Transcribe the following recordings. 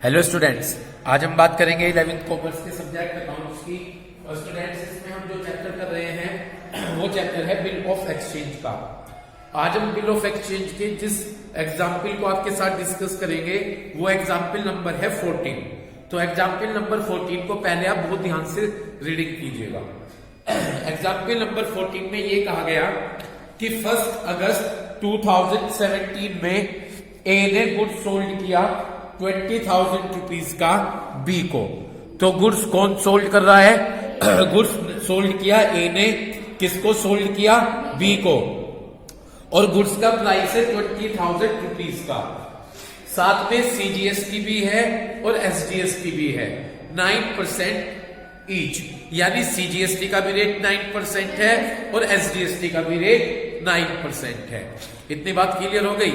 Hello students, आज हम बात करेंगे 11th कॉमर्स के सब्जेक्ट अकाउंट्स की। और स्टूडेंट्स, इसमें हम जो चैप्टर कर रहे हैं वो चैप्टर है बिल ऑफ एक्सचेंज का। आज हम बिल ऑफ एक्सचेंज के जिस एग्जाम्पल को आपके साथ डिस्कस करेंगे वो एग्जाम्पल नंबर है 14। तो एग्जाम्पल नंबर 14 को पहले आप बहुत ध्यान से रीडिंग कीजिएगा। एग्जाम्पल नंबर 14 में ये कहा गया कि 1 अगस्त 2017 में ए ने गुड्स सोल्ड किया 20,000 रुपीज का बी को। तो गुड्स कौन सोल्ड कर रहा है? गुड्स सोल्ड किया ए ने, किसको सोल्ड किया? बी को। और गुड्स का प्राइस है 20,000 रुपीज का। साथ में सीजीएसटी भी है और एसजीएसटी भी है 9% ईच, यानी सीजीएसटी का भी रेट 9% है और एसजीएसटी का भी रेट 9% है। इतनी बात क्लियर हो गई।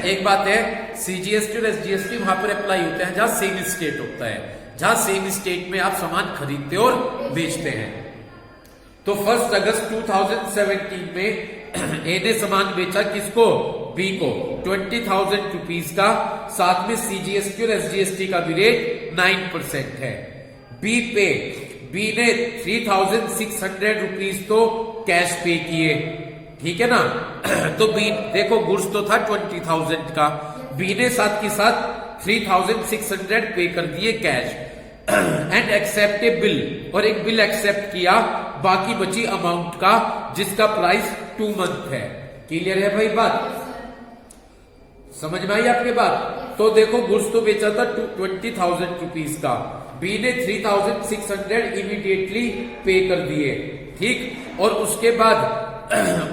एक बात है, सीजीएसटी और एसजीएसटी वहां पर अप्लाई होते हैं जहां सेम स्टेट होता है, जहां सेम स्टेट में आप सामान खरीदते और बेचते हैं। तो 1 अगस्त 2017 में ए ने सामान बेचा किसको? बी को 20,000 रुपीज का। साथ में सीजीएसटी और एसजीएसटी का भी रेट 9% है। बी ने 3,600 रुपीज तो कैश पे किए, ठीक है ना। तो बी देखो, गुड्स तो था 20,000 का, बी ने साथ के साथ 3,600 पे कर दिए cash. And accept a bill, और एक बिल एक्सेप्ट किया बाकी बची अमाउंट का, जिसका प्राइस 2 मंथ है। क्लियर है भाई बात? समझ में आई आपके बात? तो देखो, गुड्स तो बेचा था 20,000 रुपीज का, बी ने 3,600 इमीडिएटली पे कर दिए, ठीक। और उसके बाद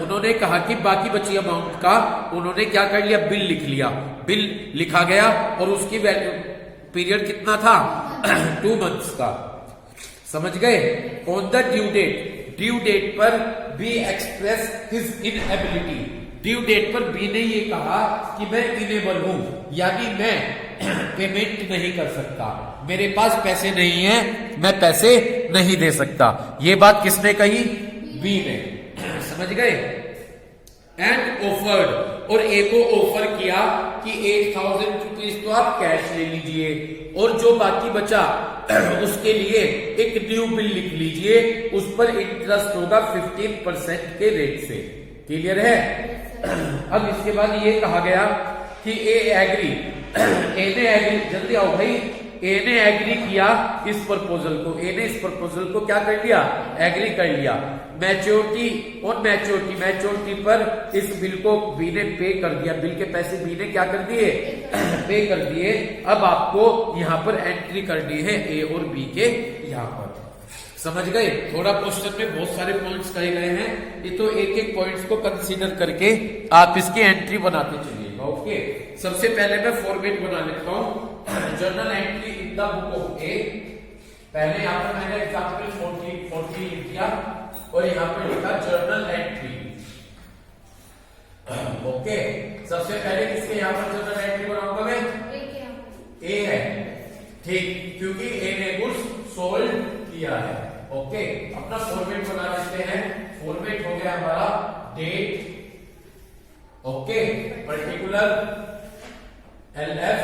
उन्होंने कहा कि बाकी बची अमाउंट का उन्होंने क्या कर लिया? बिल लिख लिया। बिल लिखा गया और उसकी पीरियड कितना था? 2 मंथ्स का। समझ गए? ऑन द ड्यू डेट पर B express his inability. Due date पर बी ने ये कहा कि मैं इनेबल हूं, यानी मैं पेमेंट नहीं कर सकता, मेरे पास पैसे नहीं है, मैं पैसे नहीं दे सकता। ये बात किसने कही? बी ने। समझ गए? एंड ऑफर्ड, और ए को ऑफर किया कि 8,000 रुपीज तो आप कैश ले लीजिए और जो बाकी बचा उसके लिए एक न्यू बिल लिख लीजिए, उस पर इंटरेस्ट होगा 15% के रेट से। क्लियर है? अब इसके बाद ये कहा गया कि ए ने एग्री, जल्दी आओ भाई। ए ने एग्री किया इस प्रपोजल को, ए ने इस प्रपोजल को क्या कर लिया? एग्री कर लिया। मैच्योरिटी पर इस बिल को बी ने पे कर दिया, बिल के पैसे बी ने क्या कर दिए? पे कर दिए। अब आपको यहां पर एंट्री करनी है ए और बी के यहां पर। समझ गए? थोड़ा क्वेश्चन में बहुत सारे पॉइंट्स कहे गए हैं, ये तो एक एक पॉइंट्स को कंसीडर करके आप इसकी एंट्री बनाते चलिएगा। ओके, सबसे पहले मैं फॉर्मेट बना लेता हूं। Journal entry in the book of A. पहले यहां पर मैंने एग्जांपल 40 लिख दिया और यहां पर लिखा जर्नल एंट्री। ओके, सबसे पहले किसके यहां पर जर्नल एंट्री बनाऊंगा मैं? ए है, ठीक, क्योंकि ए ने गुड्स सोल्ड किया है। ओके, अपना फॉर्मेट बना लेते हैं। फॉर्मेट हो गया हमारा date, okay, particular, LF,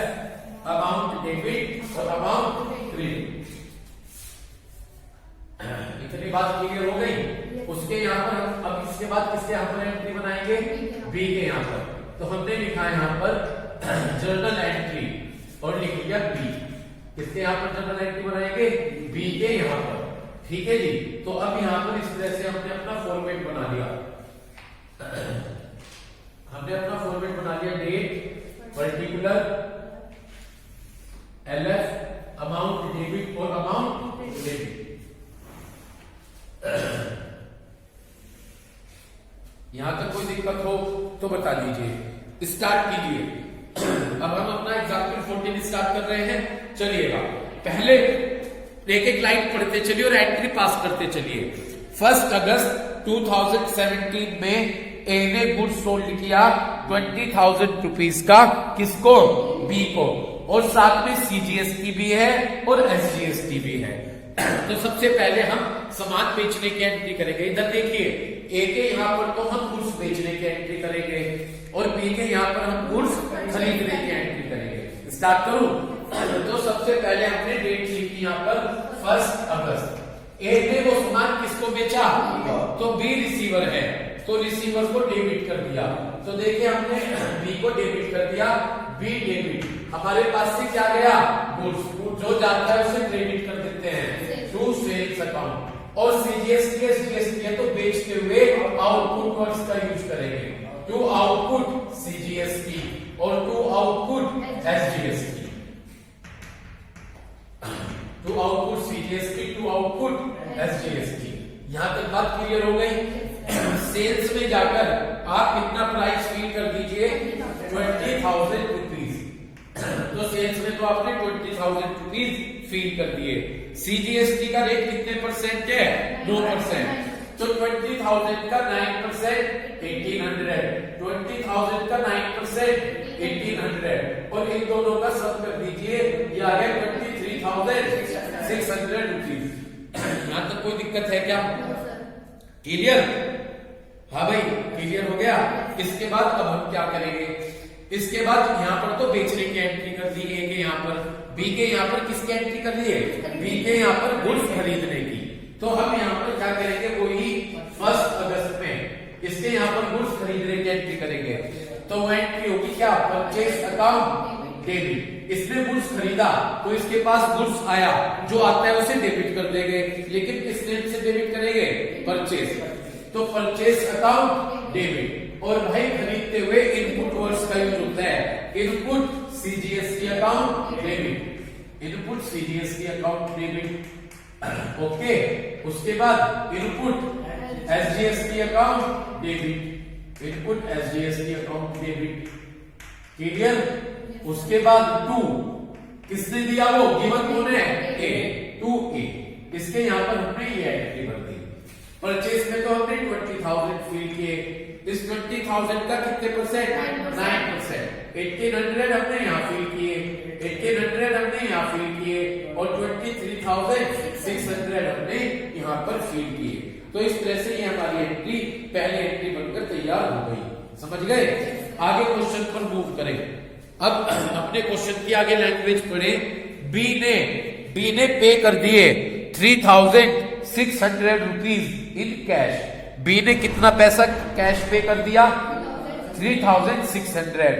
amount debit और अमाउंट क्रेडिट। इतनी बात क्लियर हो गई। उसके यहां पर अब इसके बाद किसके यहां पर एंट्री बनाएंगे? बी के यहां पर। तो हमने लिखा है यहां पर जर्नल एंट्री और लिख लिया बी। किसके यहां पर जर्नल एंट्री बनाएंगे? बी के यहां पर। ठीक है जी। तो अब यहां पर इस तरह से हमने अपना फॉर्मेट बना लिया। हमने अपना फॉर्मेट बना लिया, date, particular, LF, amount debit और अमाउंट क्रेडिट। यहां तक कोई दिक्कत हो तो बता दीजिए, स्टार्ट कीजिए। अब हम अपना एग्जाम्पल 14 स्टार्ट कर रहे हैं। चलिएगा, पहले एक एक लाइन पढ़ते चलिए और एंट्री पास करते चलिए। 1 अगस्त 2017 में ए ने गुड्स सोल्ड किया 20,000 रुपीज का, किसको? बी को। और साथ में सीजीएसटी भी है और एसजीएसटी भी है। तो सबसे पहले हम सामान बेचने की एंट्री करेंगे। इधर देखिए, ए के यहां पर तो हम गुड्स बेचने की एंट्री करेंगे और बी के यहां पर हम गुड्स खरीदने की एंट्री करेंगे। स्टार्ट करूं? तो सबसे पहले हमने डेट लिखी यहाँ पर 1 अगस्त। ए ने वो सामान किसको बेचा, तो बी रिसीवर है, तो रिसीवर को डेबिट कर दिया। तो देखिए हमने बी को डेबिट कर दिया, बी डेबिट, हमारे पास से क्या गया, गुड्स, जो जाता है उसे क्रेडिट कर देते हैं टू सेल्स अकाउंट। और सीजीएसटी है तो बेचते हुए आउटपुट वर्ड्स का यूज करेंगे, टू आउटपुट सीजीएसटी और to output SGST, to output CGST, to output SGST. यहां तक बात क्लियर हो गई। सेल्स में जाकर आप कितना प्राइस फील कर दीजिए, 20,000 रुपीज। तो सेल्स में तो आपने 20,000 रुपीज फील कर दिए। सीजीएसटी का रेट कितने परसेंट है, 9%। तो 20,000 का 9% 1800, 20,000 का 9% 1800, और इन दोनों का सम कर दीजिए, ये आ गया 23,600 रुपीज। यहां तक कोई दिक्कत है क्या, क्लियर? हाँ भाई क्लियर हो गया। इसके बाद अब हम क्या करेंगे, इसके बाद यहाँ पर तो बेचने की एंट्री कर दी, ए के यहाँ पर, बी के यहाँ पर किसकी एंट्री कर दी है, बी के यहाँ पर गुड्स खरीदने की। तो हम यहाँ पर क्या करेंगे, वही 1 अगस्त में इसके यहाँ पर गुड्स खरीदने की एंट्री करेंगे। तो वो एंट्री होगी क्या, परचेज अकाउंट डेबिट। इसने गुड्स खरीदा तो इसके पास गुड्स आया, जो आता है उसे डेबिट कर देंगे, लेकिन किस नेम से डेबिट करेंगे, परचेज। तो परचेज अकाउंट डेबिट। और भाई खरीदते हुए इनपुट वर्ड्स का यूज होता है, input CGST account debit, input CGST account debit. Okay, उसके बाद input SGST account debit, input SGST account debit, clear? उसके बाद टू, किसने दिया, वो गिवन कौन है, ए, टू ए। इसके यहां पर हमने ये एंट्री भर दी। परचेज में तो हमने 20,000 फील किए, इस 20,000 का कितने परसेंट, 9%। 1800 हमने यहाँ फील किए, 1800 हमने यहाँ फील किए, और 23,600 हमने यहाँ पर फील किए। तो इस तरह से ये हमारी एंट्री, पहली एंट्री बनकर तैयार हो गई। समझ गए? आगे क्वेश्चन पर मूव करें। अब अपने क्वेश्चन की आगे लैंग्वेज पढ़े। बी ने पे कर दिए 3,600 रुपीज इन कैश। बी ने कितना पैसा कैश पे कर दिया, 3,600,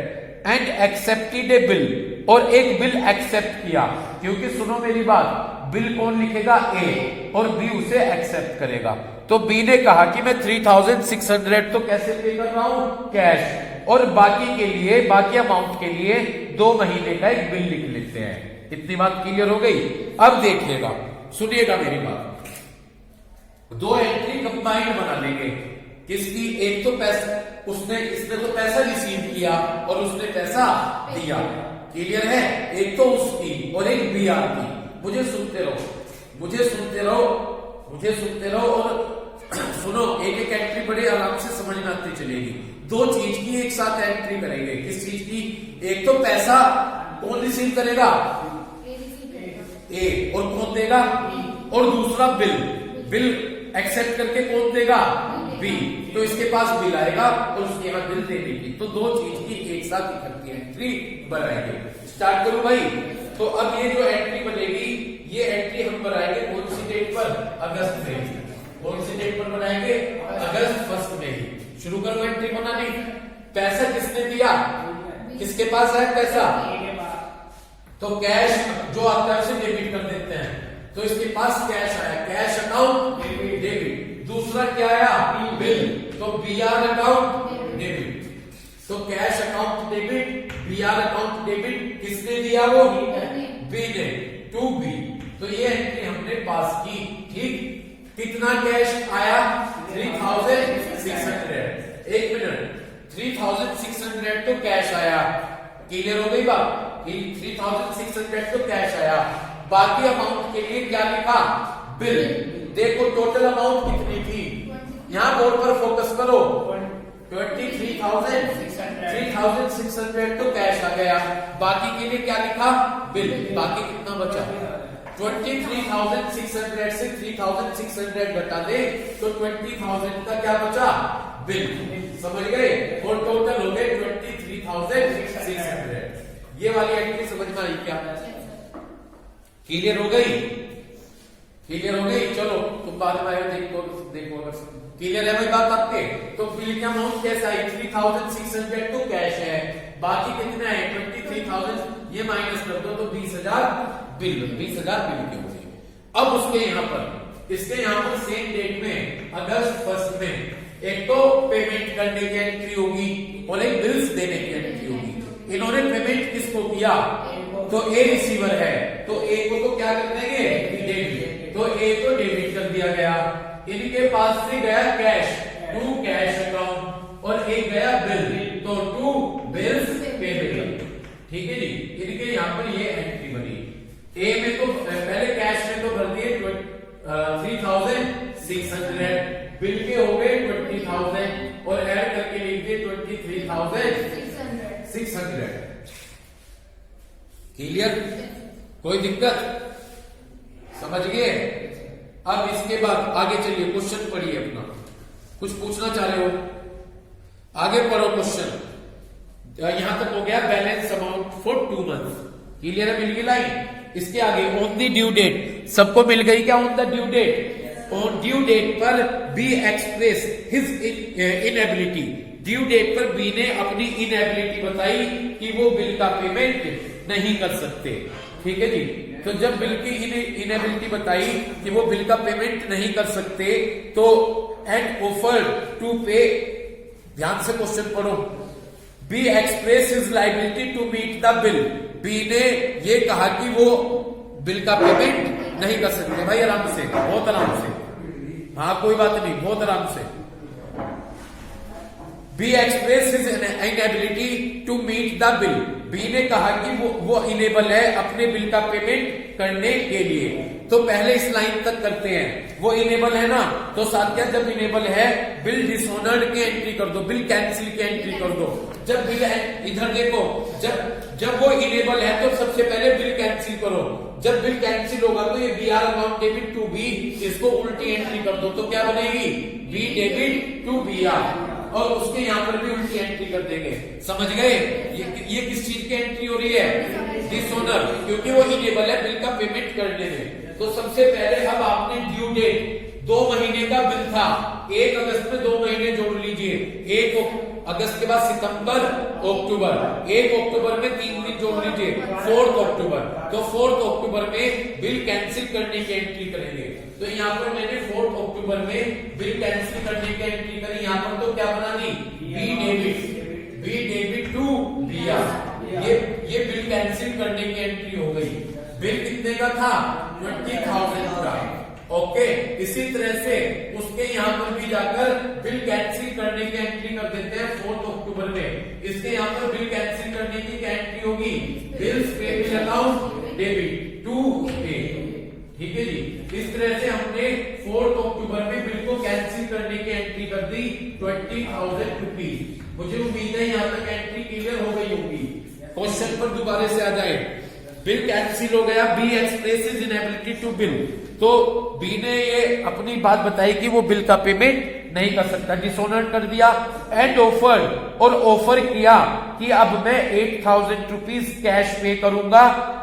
एंड एक्सेप्टेड ए बिल, और एक बिल एक्सेप्ट किया। क्योंकि सुनो मेरी बात, बिल कौन लिखेगा, ए, और बी उसे एक्सेप्ट करेगा। तो बी ने कहा कि मैं 3,600 तो कैसे पे कर रहा हूं, कैश, और बाकी के लिए, बाकी अमाउंट के लिए 2 महीने का एक बिल लिख लेते हैं। इतनी बात क्लियर हो गई। अब देखिएगा, सुनिएगा मेरी बात, 2 एंट्री कंबाइंड बना लेंगे। किसकी, एक तो पैसा, इसने तो पैसा रिसीव किया और उसने पैसा दिया, क्लियर है? एक तो उसकी और एक बी आर की। मुझे सुनते रहो, मुझे सुनते रहो, मुझे सुनते रहो, और सुनो, एक एक एंट्री बड़े आराम से समझ में आती चलेगी। 2 चीज की एक साथ एंट्री करेंगे। किस चीज की, एक तो पैसा कौन रिसीव करेगा, ए, और कौन देगा, और दूसरा बिल, बिल एक्सेप्ट करके कौन देगा, बी। तो इसके पास बिल आएगा और उसके यहाँ बिल दे देगी। तो 2 चीज की एक साथ इकट्ठी एंट्री बनाएंगे। स्टार्ट करूं भाई। तो अब ये जो एंट्री बनेगी, ये एंट्री हम बनाएंगे कौन सी डेट पर, अगस्त में। कौन सी डेट पर बनाएंगे, अगस्त 1 में ही। शुरू करो एंट्री बनानी। पैसा किसने दिया, किसके पास है पैसा, तो कैश जो आता है उसे डेबिट कर देते हैं। तो इसके पास कैश आया, कैश अकाउंट डेबिट। दूसरा क्या आया, बिल, तो बीआर अकाउंट डेबिट। तो cash account debit, BR account debit, किसने दिया, वो बी ने, टू बी। तो ये एंट्री हमने पास की, ठीक। कितना कैश आया, 3,600। एक मिनट, 3,600 तो कैश आया, क्लियर हो गई बात, 3,600 तो कैश आया। बाकी अमाउंट के लिए क्या लिखा, बिल। देखो टोटल अमाउंट कितनी थी, यहां बोर्ड पर फोकस करो, 23,600 तो कैश आ गया। बाकी के लिए क्या लिखा, बिल। बाकी कितना बचा, 23,600 से 3,600 घटा दे तो 20,000 का क्या बचा, बिल। समझ गए? और टोटल हो गए 23,600। ये वाली एंट्री समझ में आई क्या? क्लियर हो गई? क्लियर हो गई? चलो तुम बाद में आए देखो अगर क्लियर है भाई बात आपके। तो बिल का अमाउंट कैसा है? 3600 तो कैश है, बाकी कितना है 23,000, ये माइनस कर दो तो 20,000 बिल के हो गए। अब उसके यहाँ पर इसके यहाँ पर सेम डेट में अगस्त 1 में एक तो पेमेंट करने की एंट्री होगी और एक बिल्स देने की एंट्री होगी। इन्होंने पेमेंट किसको किया? तो ए रिसीवर है, तो ए को तो क्या कर देंगे? डेबिट। तो ए को डेबिट कर दिया गया। इनके पास से गया कैश टू कैश अकाउंट और एक गया बिल, तो टू बिल्स पेबल। ठीक है जी, इनके यहाँ पर ये एंट्री बनी। ए में तो पहले कैश में तो भर दिए 3,600, बिल के हो गए 20,000 और ऐड करके लिख दिए 23,600। क्लियर? कोई दिक्कत? समझ गए? अब इसके बाद आगे चलिए, क्वेश्चन पढ़िए अपना। कुछ पूछना चाह रहे हो? आगे पढ़ो क्वेश्चन। यहां तक हो गया balance amount for 2 months. Clear है? मिल गई लाइन। इसके आगे ऑन द ड्यू डेट, सबको मिल गई क्या? On the due date, on due date पर B express his inability. Due date पर बी ने अपनी इनएबिलिटी बताई कि वो बिल का पेमेंट नहीं कर सकते। ठीक है जी, तो जब बिल की इनएबिलिटी बताई कि वो बिल का पेमेंट नहीं कर सकते, तो एंड ऑफर टू पे, ध्यान से क्वेश्चन पढ़ो। B express his liability to meet the bill. B ने ये कहा कि वो बिल का पेमेंट नहीं कर सकते। भाई आराम से, बहुत आराम से, हाँ कोई बात नहीं, बहुत आराम से। B express his inability to meet the bill. B ने कहा कि वो इनेबल है अपने बिल का पेमेंट करने के लिए। तो पहले इस लाइन तक करते हैं। वो इनेबल है ना, तो साथ क्या, जब इनेबल है बिल डिसऑनर्ड की एंट्री कर दो, बिल कैंसिल की एंट्री कर दो। जब बिल, इधर देखो, जब वो इनेबल है तो सबसे पहले बिल कैंसिल करो। जब बिल कैंसिल होगा तो ये B R account debit to B, इसको उल्टी एंट्री कर दो, तो क्या बनेगी? B debit to B R, और उसके यहाँ पर भी उल्टी एंट्री कर देंगे। समझ गए? ये किस चीज की एंट्री हो रही है? डिसऑनर, क्योंकि वो इनेबल है बिल का पेमेंट करने में। तो सबसे पहले अब आपने ड्यू डेट 2 महीने का बिल था, 1 अगस्त में 2 महीने जोड़ लीजिए। 1 अगस्त के बाद सितंबर, अक्टूबर, 1 अक्टूबर में 3 दिन जोड़ लीजिए, 4 अक्टूबर। तो 4 अक्टूबर में बिल कैंसिल करने की एंट्री करेंगे। तो यहाँ पर मैंने 4 अक्टूबर में बिल कैंसिल करने की एंट्री करी। यहाँ पर तो क्या बना दी? B debit to B R. ये बिल कैंसिल करने की एंट्री हो गई। बिल कितने का था? 20,000 का। ओके, इसी तरह से उसके यहाँ पर भी जाकर बिल कैंसिल करने की एंट्री कर देते हैं 4 अक्टूबर में। इसके यहाँ पर बिल कैंसिल करने की क्या एंट्री होगी? Bills payable account debit to pay. ठीक है जी, इस तरह से हमने 4 अक्टूबर में बिल को कैंसिल करने की एंट्री कर दी 20,000 रुपीज। मुझे उम्मीद है यहाँ तक एंट्री क्लियर हो गई होगी। क्वेश्चन पर दोबारा से आ जाए। बिल कैंसिल हो गया, B expresses inability to bill. तो बी ने ये अपनी बात बताई कि वो बिल का पेमेंट नहीं कर सकता, डिसऑनर कर दिया। एंड ऑफर, और ऑफर किया कि अब मैं 8,000 रुपीज कैश पे करूंगा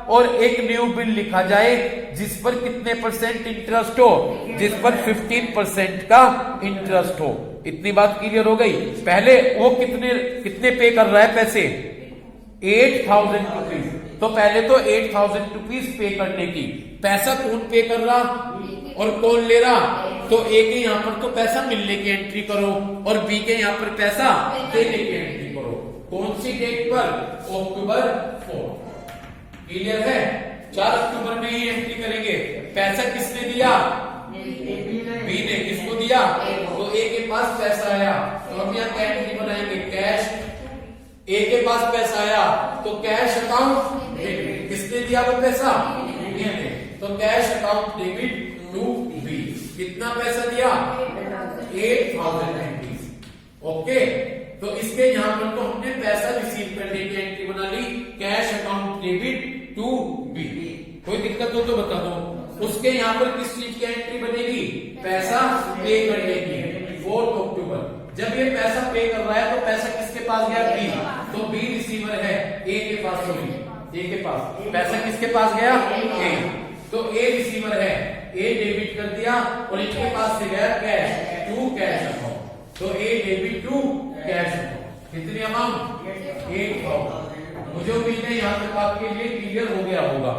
और एक न्यू बिल लिखा जाए जिस पर कितने % इंटरेस्ट हो? जिस पर 15% का इंटरेस्ट हो। इतनी बात क्लियर हो गई। पहले वो कितने पे कर रहा है पैसे? 8,000 रुपीज। तो पहले तो 8,000 रुपीज पे करने की, पैसा कौन पे कर रहा और कौन ले रहा? तो ए के यहाँ पर तो पैसा मिलने की एंट्री करो और बी के यहाँ पर पैसा देने की एंट्री करो। कौन सी डेट पर? अक्टूबर 4। क्लियर है? 4 अक्टूबर में ही एंट्री करेंगे। पैसा किसने दिया? बी ने। किसको दिया? तो ए के पास पैसा आया, तो हम यहाँ क्या एंट्री बनाएंगे? कैश। ए के पास पैसा आया तो कैश अकाउंट डेबिट। किसने दिया वो पैसा? बी ने। तो cash account debit to B. कितना पैसा दिया? 8,000 रुपीज। ओके, तो इसके यहाँ पर तो हमने पैसा रिसीव करने की एंट्री बना ली, cash account debit to B. कोई दिक्कत हो तो बता दो। उसके यहाँ पर किस चीज की एंट्री बनेगी? पैसा पे करने की। 4 अक्टूबर जब ये पैसा पे कर रहा है तो पैसा किसके पास गया? बी। तो बी रिसीवर है, ए के पास। सॉरी, ए के पास पैसा किसके पास गया? ए। तो ए रिसीवर है, ए डेबिट कर दिया और इनके पास से गया कैश टू कैश अकाउंट, तो ए डेबिट टू कैश अकाउंट। कितनी अमाउंट? 8,000। मुझे उम्मीद है यहाँ तक आपके लिए क्लियर हो गया होगा।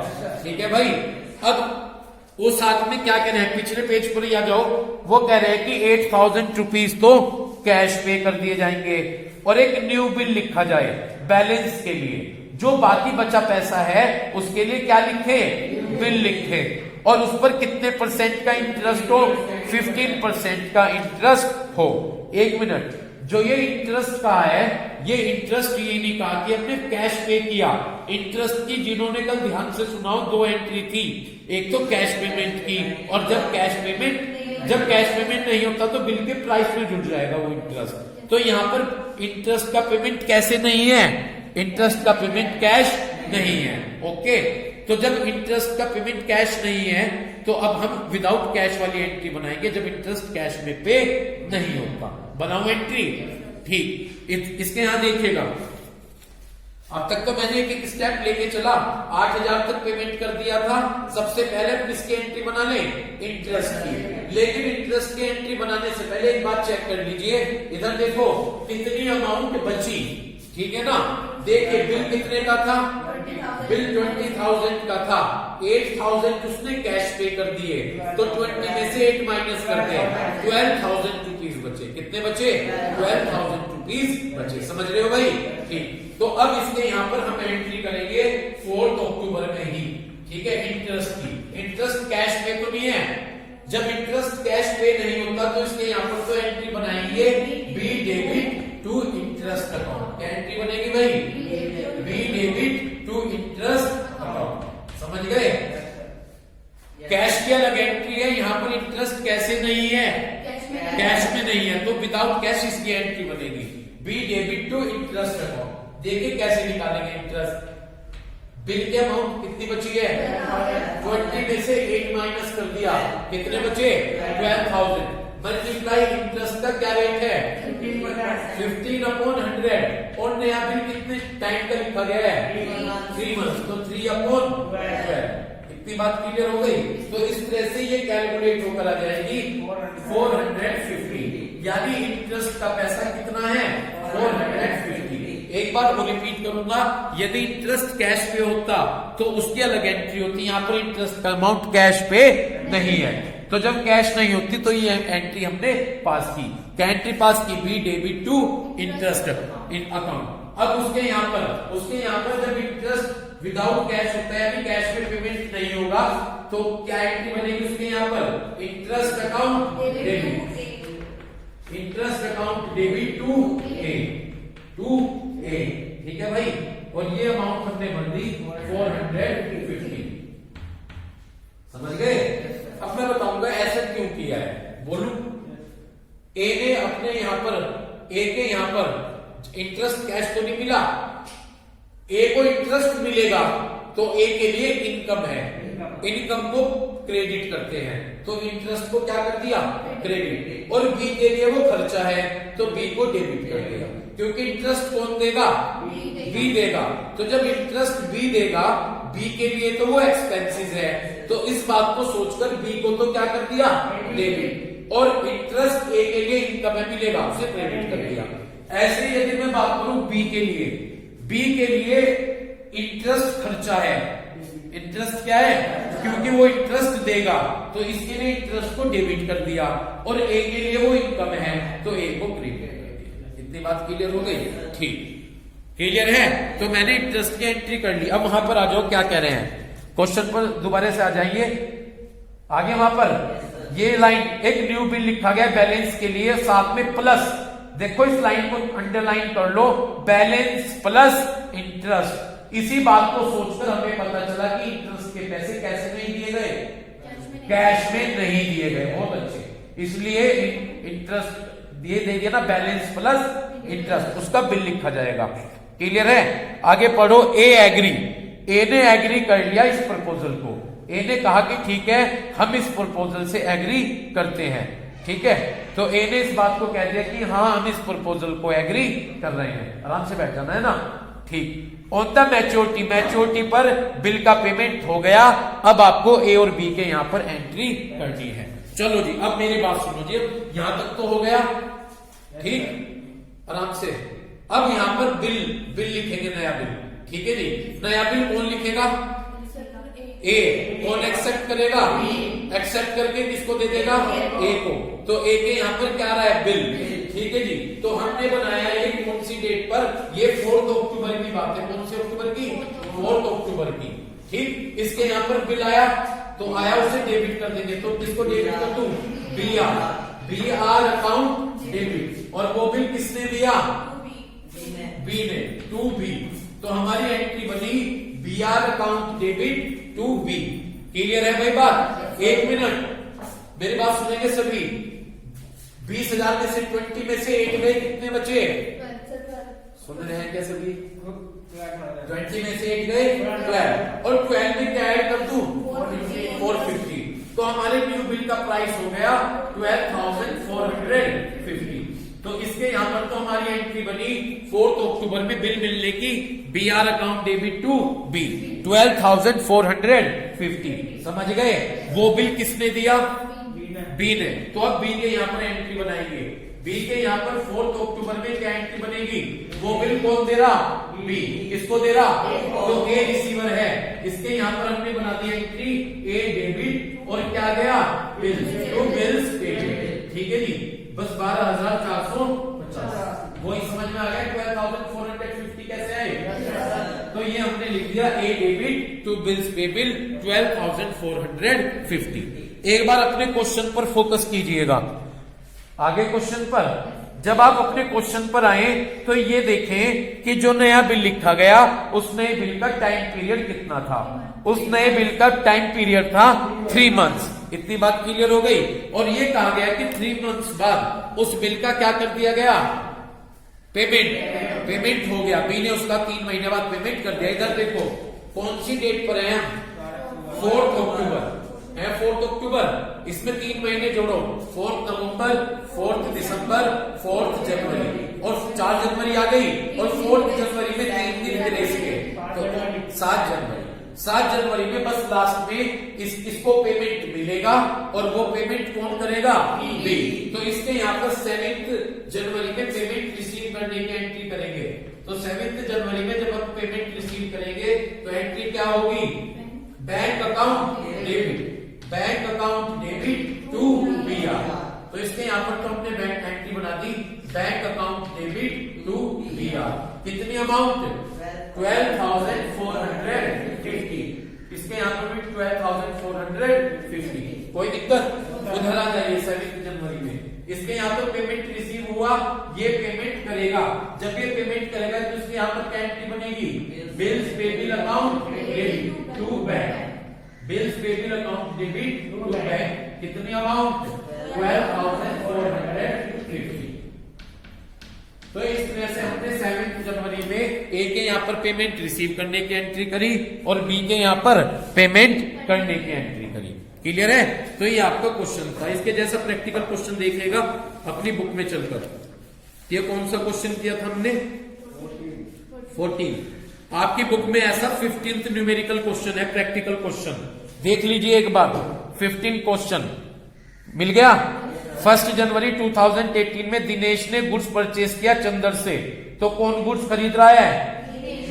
ठीक है भाई, अब वो साथ में क्या कह रहे हैं, पिछले पेज पर ही आ जाओ, वो कह रहे हैं कि 8,000 रुपीज तो कैश पे कर दिए जाएंगे और एक न्यू बिल लिखा जाए बैलेंस के लिए, जो बाकी बचा पैसा है उसके लिए क्या लिखे? बिल लिखे, और उस पर कितने परसेंट का इंटरेस्ट हो? 15% का इंटरेस्ट हो। एक मिनट, जो ये इंटरेस्ट कहा है, ये इंटरेस्ट ये नहीं कहा कि हमने कैश पे किया। इंटरेस्ट की जिन्होंने कल ध्यान से सुनाओ, दो एंट्री थी, एक तो कैश पेमेंट की, और जब कैश पेमेंट नहीं होता तो बिल के प्राइस में जुड़ जाएगा वो इंटरेस्ट। तो यहाँ पर इंटरेस्ट का पेमेंट कैसे नहीं है? इंटरेस्ट का पेमेंट कैश नहीं है। ओके, तो जब इंटरेस्ट का पेमेंट कैश नहीं है तो अब हम विदाउट कैश वाली एंट्री बनाएंगे, जब इंटरेस्ट कैश में पे नहीं होता। बनाओ एंट्री। ठीक, इसके यहां देखिएगा, अब तक तो मैंने एक एक स्टेप लेके चला, 8,000 तक पेमेंट कर दिया था। सबसे पहले हम किसकी एंट्री बना लें? इंटरेस्ट की। लेकिन इंटरेस्ट की एंट्री बनाने से पहले एक बात चेक कर लीजिए, इधर देखो कितनी अमाउंट बची। ठीक है ना, देखिए बिल कितने का था? बिल 20,000 का था, 8,000 उसने कैश पे कर दिए, तो 20 में से 8 माइनस करते हैं, 12,000 रुपीज बचे। कितने बचे? 12,000 रुपीज बचे। समझ रहे हो भाई? ठीक, तो अब इसके यहाँ पर हम एंट्री करेंगे 4 अक्टूबर में ही। ठीक है, इंटरेस्ट की। इंटरेस्ट कैश पे तो नहीं है, जब इंटरेस्ट कैश पे नहीं होता तो इसके यहाँ पर तो एंट्री बनाएंगे B debit to interest account. क्या एंट्री बनेगी भाई? B debit to interest account. समझ गए? कैश की अलग एंट्री है, यहाँ पर इंटरेस्ट कैसे नहीं है? कैश में नहीं है, तो विदाउट कैश इसकी एंट्री बनेगी B debit to interest account. देखिए कैसे निकालेंगे इंटरेस्ट। बिल की अमाउंट कितनी बची है? 20 में से 8 माइनस कर दिया, कितने बचे? 12,000। मल्टीप्लाई इंटरेस्ट का क्या रेट है? 15/100। और नया बिल कितने टाइम का लिखा गया है? 3 मंथ, तो 3/12। इतनी बात क्लियर हो गई? तो इस तरह से ये कैलकुलेट होकर आ जाएगी 450। यानी इंटरेस्ट का पैसा कितना है? 450। एक बार वो रिपीट करूंगा, यदि इंटरेस्ट कैश पे होता तो उसकी अलग एंट्री होती, यहाँ पर इंटरेस्ट का अमाउंट कैश पे नहीं है, तो जब कैश नहीं होती तो ये एंट्री हमने पास की। क्या एंट्री पास की? B debit to interest in account. अब उसके यहाँ पर जब इंटरेस्ट विदाउट कैश होता है, यानी कैश में पेमेंट नहीं होगा, तो क्या एंट्री बनेगी उसके यहाँ पर? Interest account debit, interest account debit to A. ठीक है भाई, और ये अमाउंट हमने भर दी 450। समझ गए? अब मैं बताऊंगा ऐसा क्यों किया है, बोलूं। ए ने अपने यहां पर, ए के यहां पर इंटरेस्ट कैश तो नहीं मिला, ए को इंटरेस्ट मिलेगा तो ए के लिए इनकम है, इनकम को क्रेडिट करते हैं, तो इंटरेस्ट को क्या कर दिया? क्रेडिट। और बी के लिए वो खर्चा है तो बी को डेबिट कर दिया, क्योंकि इंटरेस्ट कौन देगा? बी देगा। तो जब इंटरेस्ट बी देगा, बी के लिए तो वो एक्सपेंसेस है, तो इस बात को सोचकर बी को तो क्या कर दिया? डेबिट। और इंटरेस्ट ए के लिए इनकम है, मिलेगा, उसे क्रेडिट कर दिया। ऐसे यदि मैं बात करूं बी के लिए, बी के लिए इंटरेस्ट खर्चा है, इंटरेस्ट क्या है? क्योंकि वो इंटरेस्ट देगा तो इसके लिए इंटरेस्ट को डेबिट कर दिया, और ए के लिए वो इनकम है तो ए को क्रेडिट कर दिया। इतनी बात क्लियर हो गई? ठीक, क्लियर है? तो मैंने इंटरेस्ट की एंट्री कर ली। अब वहां पर आ जाओ, क्या कह रहे हैं क्वेश्चन पर, दोबारा से आ जाइए आगे। वहां पर ये लाइन, एक न्यू बिल लिखा गया बैलेंस के लिए, साथ में प्लस, देखो इस लाइन को अंडरलाइन कर लो, बैलेंस प्लस इंटरेस्ट। इसी बात को सोचकर हमें पता चला कि इंटरेस्ट के पैसे कैसे नहीं दिए गए? कैश में नहीं दिए गए। बहुत अच्छे, इसलिए इंटरेस्ट ये दे दिया ना, बैलेंस प्लस इंटरेस्ट, उसका बिल लिखा जाएगा। क्लियर है? आगे पढ़ो। ए एग्री, ए ने एग्री कर लिया इस प्रपोजल को, ए ने कहा कि ठीक है हम इस प्रपोजल से एग्री करते हैं। ठीक है, तो ए ने इस बात को कह दिया कि हाँ हम इस प्रपोजल को एग्री कर रहे हैं। आराम से बैठ जाना है ना। ठीक, ऑन द मैच्योरिटी, मैच्योरिटी पर बिल का पेमेंट हो गया। अब आपको ए और बी के यहां पर एंट्री करनी है। चलो जी, अब मेरी बात सुनो जी, अब यहां तक तो हो गया, ठीक, आराम से। अब यहां पर बिल लिखेंगे, नया बिल, ठीक है जी। नया बिल कौन लिखेगा? ए। कौन एक्सेप्ट करेगा? एक्सेप्ट करके किसको दे देगा? ए को। तो ए के यहाँ पर क्या रहा है? बिल, ठीक है जी। तो हमने बनाया ये कौन सी डेट पर? ये 4 अक्टूबर की बात है। कौन से अक्टूबर की? 4 अक्टूबर की, ठीक। इसके यहाँ पर बिल आया, तो आया उसे डेबिट कर देंगे। तो किसको डेबिट कर दूं? B R account debit. और वो बिल किसने दिया? बी ने, टू बी। तो हमारी एंट्री बनी B R account debit to B. Clear है भाई बात? 1 मिनट मेरी बात सुनेंगे सभी। 20,000 में से 20 में से 8 गए, कितने बचे? सुन रहे हैं क्या सभी? 20 में से 8 गए 12, और 12 में क्या ऐड कर दूं? 450। तो हमारे न्यू बिल का प्राइस हो गया 12,450। तो इसके यहां पर तो हमारी एंट्री बनी 4 अक्टूबर में बिल मिलने की, B R account debit to B, 12,450। समझ गए? वो बिल किसने दिया? बी ने। तो अब बी के यहाँ पर एंट्री बनाएंगे। बी के यहाँ पर 4 अक्टूबर में क्या एंट्री बनेगी? वो बिल कौन दे रहा? बी। किसको दे रहा? तो ए रिसीवर है। इसके यहाँ पर हमने बना दी एंट्री ए डेबिट, और क्या गया? बिल, तो बिल्स पेड, ठीक है जी। बस 12,450। वही समझ में आ गया? 12,450 कैसे आए? तो ये हमने लिख दिया ए डेबिट टू बिल्स पेबल 12,450। एक बार अपने क्वेश्चन पर फोकस कीजिएगा। आगे क्वेश्चन पर, जब आप अपने क्वेश्चन पर आए तो ये देखें कि जो नया बिल लिखा गया उस नए बिल का टाइम पीरियड कितना था? उस नए बिल का टाइम पीरियड था 3 मंथ्स। इतनी बात क्लियर हो गई। और ये कहा गया कि 3 मंथ्स बाद उस बिल का क्या कर दिया गया? पेमेंट हो गया। बी ने उसका 3 महीने बाद पेमेंट कर दिया। इधर देखो कौन सी डेट पर है? 4 अक्टूबर है। 4 अक्टूबर, इसमें 3 महीने जोड़ो, 4 नवंबर, 4 दिसंबर, 4 जनवरी, और 4 जनवरी आ गई, और 4 जनवरी में 3 दिन ग्रेस के, तो 7 जनवरी। 7 जनवरी में बस लास्ट में इसको पेमेंट मिलेगा, और वो पेमेंट कौन करेगा? बी। तो इसके यहाँ पर 7 जनवरी में पेमेंट रिसीव करने की एंट्री करेंगे। तो 7 जनवरी में जब हम पेमेंट रिसीव करेंगे तो एंट्री क्या होगी? Bank account debit, bank account debit to B R. तो इसके यहाँ पर तो हमने बैंक एंट्री बना दी, bank account debit to B R. कितनी अमाउंट? 12,450। इसके यहाँ पर भी 12,450। कोई दिक्कत? उधर आ जाइए 7 जनवरी में। इसके यहाँ पर पेमेंट रिसीव हुआ, ये पेमेंट करेगा। जब ये पेमेंट करेगा तो इसके यहाँ पर क्या एंट्री बनेगी? Bills payable account debit to bank, bills payable account debit to bank. कितनी अमाउंट? 12,450। तो इस तरह से हमने 7 जनवरी में ए के यहाँ पर पेमेंट रिसीव करने की एंट्री करी, और बी के यहाँ पर पेमेंट करने की एंट्री करी। क्लियर है? तो ये आपका क्वेश्चन था। इसके जैसा प्रैक्टिकल क्वेश्चन देखिएगा अपनी बुक में चलकर। ये कौन सा क्वेश्चन किया था हमने? 14। आपकी बुक में ऐसा 15th न्यूमेरिकल क्वेश्चन है, प्रैक्टिकल क्वेश्चन। देख लीजिए एक बार। 15 क्वेश्चन मिल गया। 1 जनवरी 2018 में दिनेश ने गुड्स परचेज किया चंदर से। तो कौन गुड्स खरीद रहा है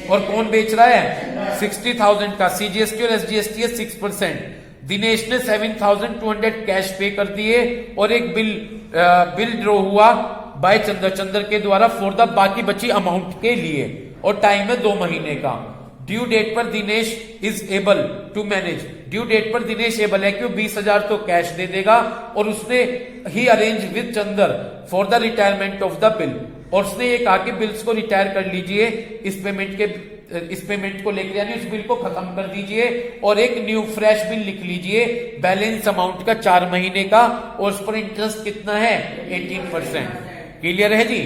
और कौन बेच रहा है? 60,000 का। सीजीएसटी और एसजीएसटी है 6%। दिनेश ने 7,200 कैश पे कर दिए, और एक बिल ड्रॉ हुआ बाय चंदर के द्वारा फॉर द बाकी बची अमाउंट के लिए, और टाइम है 2 महीने का। ड्यू डेट पर Dinesh is able to manage. Due date पर दिनेश एबल है कि वो 20,000 तो कैश दे देगा, और उसने ही arrange with Chandar for the retirement of the bill. और उसने ये कहा कि बिल्स को रिटायर कर लीजिए, इस पेमेंट को लेकर, यानी उस बिल को खत्म कर दीजिए, और एक न्यू फ्रेश बिल लिख लीजिए बैलेंस अमाउंट का 4 महीने का, और उस पर इंटरेस्ट कितना है? 18%। क्लियर है जी?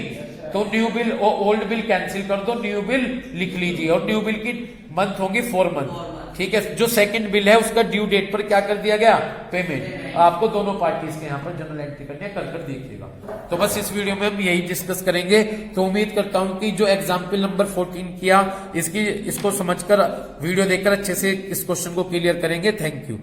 तो न्यू बिल और ओल्ड बिल कैंसिल कर दो, न्यू बिल लिख लीजिए, और न्यू बिल की मंथ होंगी 4 मंथ। ठीक है, जो सेकंड बिल है उसका ड्यू डेट पर क्या कर दिया गया, पेमेंट। आपको दोनों पार्टीज के यहाँ पर जर्नल एंट्री करनी है, कर देखिएगा। तो बस इस वीडियो में हम यही डिस्कस करेंगे। तो उम्मीद करता हूं कि जो एग्जाम्पल नंबर 14 किया इसको समझकर वीडियो देखकर अच्छे से इस क्वेश्चन को क्लियर करेंगे। Thank you.